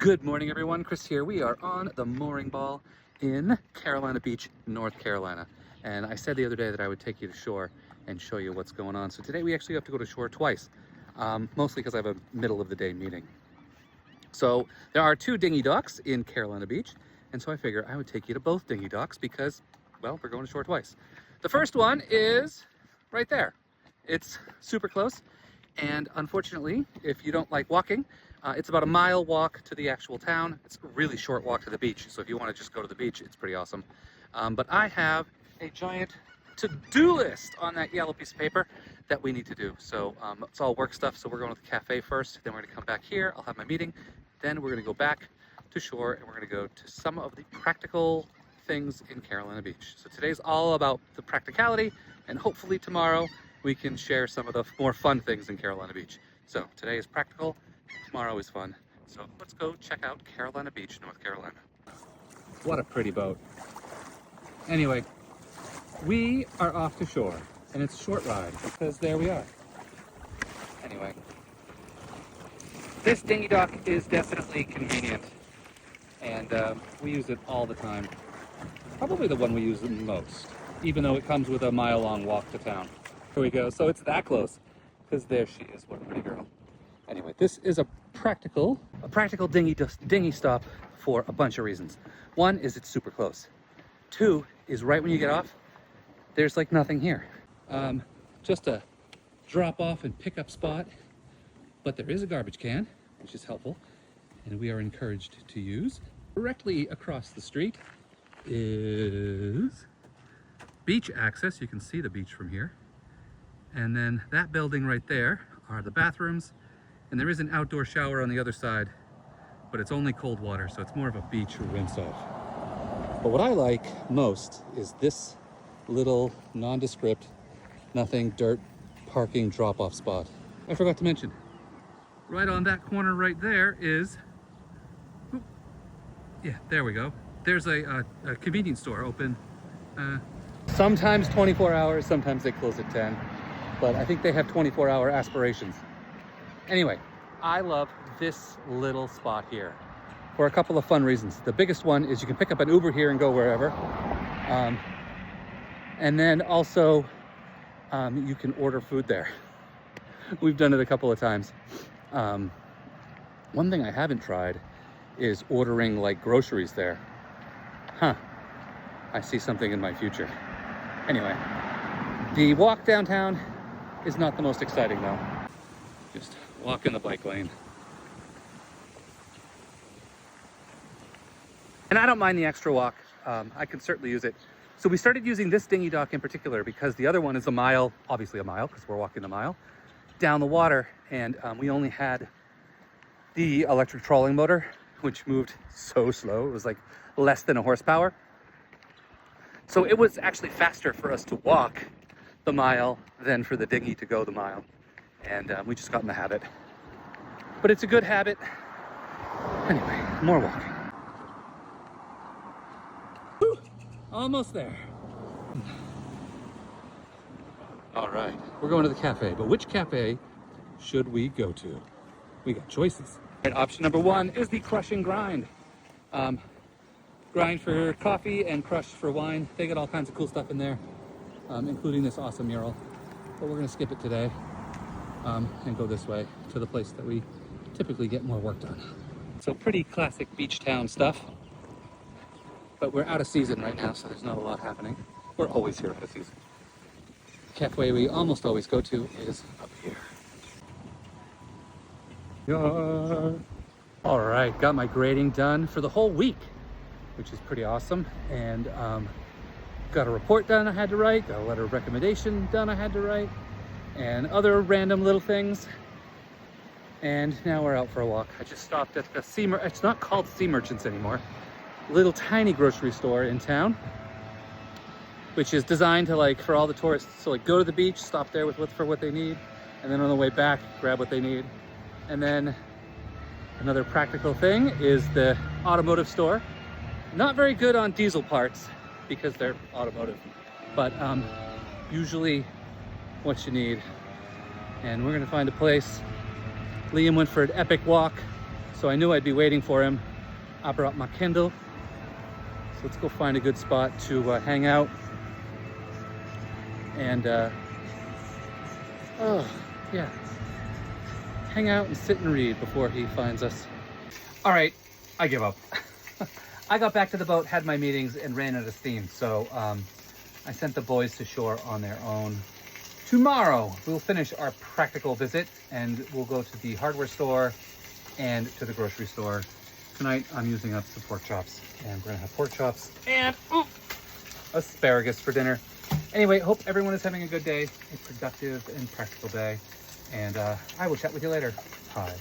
Good morning, everyone. Chris here. We are on the mooring ball in Carolina Beach, North Carolina. And I said the other day that I would take you to shore and show you what's going on. So today we actually have to go to shore twice, mostly because I have a middle of the day meeting. So there are two dinghy docks in Carolina Beach. And so I figure I would take you to both dinghy docks because, well, we're going to shore twice. The first one is right there. It's super close. And unfortunately, if you don't like walking, it's about a mile walk to the actual town. It's a really short walk to the beach. So if you want to just go to the beach, it's pretty awesome. But I have a giant to-do list on that yellow piece of paper that we need to do. So it's all work stuff. So we're going to the cafe first. Then we're going to come back here. I'll have my meeting. Then we're going to go back to shore and we're going to go to some of the practical things in Carolina Beach. So today's all about the practicality, and hopefully tomorrow we can share some of the more fun things in Carolina Beach. So today is practical, tomorrow is fun. So let's go check out Carolina Beach, North Carolina. What a pretty boat. Anyway, we are off to shore, and it's a short ride because there we are. Anyway, this dinghy dock is definitely convenient, and we use it all the time. Probably the one we use the most, even though it comes with a mile-long walk to town. Here we go. So it's that close, because there she is. What a pretty girl. Anyway, this is a practical dinghy stop for a bunch of reasons. One is it's super close. Two is right when you get off, there's like nothing here. Just a drop off and pick up spot, but there is a garbage can, which is helpful, and we are encouraged to use. Directly across the street is beach access. You can see the beach from here. And then that building right there are the bathrooms, and there is an outdoor shower on the other side, but it's only cold water, so it's more of a beach rinse off. But what I like most is this little nondescript, nothing, dirt parking drop-off spot. I forgot to mention, right on that corner right there is, yeah, there we go. There's a convenience store open sometimes 24 hours, sometimes they close at 10. But I think they have 24-hour aspirations. Anyway, I love this little spot here for a couple of fun reasons. The biggest one is you can pick up an Uber here and go wherever. And then also, you can order food there. We've done it a couple of times. One thing I haven't tried is ordering like groceries there. I see something in my future. Anyway, the walk downtown is not the most exciting though. Just walk in the bike lane. And I don't mind the extra walk. I can certainly use it. So we started using this dinghy dock in particular because the other one is a mile, obviously a mile because we're walking the mile, down the water. And we only had the electric trolling motor, which moved so slow. It was like less than a horsepower. So it was actually faster for us to walk the mile than for the dinghy to go the mile. And we just got in the habit. But it's a good habit. Anyway, more walking. Whew, almost there. All right, we're going to the cafe, but which cafe should we go to? We got choices. Right, option number one is the crush and grind. Grind for coffee and crush for wine. They got all kinds of cool stuff in there, including this awesome mural. But we're gonna skip it today and go this way to the place that we typically get more work done. So pretty classic beach town stuff, but we're out of season right now, so there's not a lot happening. We're always here out of season. The cafe we almost always go to is up here. Yeah. All right, got my grading done for the whole week, which is pretty awesome. And got a report done I had to write, got a letter of recommendation done I had to write, and other random little things. And now we're out for a walk. I just stopped at the it's not called Sea Merchants anymore, little tiny grocery store in town, which is designed to like for all the tourists. So like go to the beach, stop there for what they need, and then on the way back, grab what they need. And then another practical thing is the automotive store. Not very good on diesel parts because they're automotive, but usually what you need. And we're gonna find a place. Liam went for an epic walk, So I knew I'd be waiting for him. I brought my Kindle. So let's go find a good spot to hang out. And, oh, yeah. Hang out and sit and read before he finds us. All right, I give up. I got back to the boat, had my meetings, and ran out of steam. So I sent the boys to shore on their own. Tomorrow, we'll finish our practical visit, and we'll go to the hardware store and to the grocery store. Tonight, I'm using up some pork chops, and we're gonna have pork chops and asparagus for dinner. Anyway, hope everyone is having a good day, a productive and practical day, and I will chat with you later. Bye.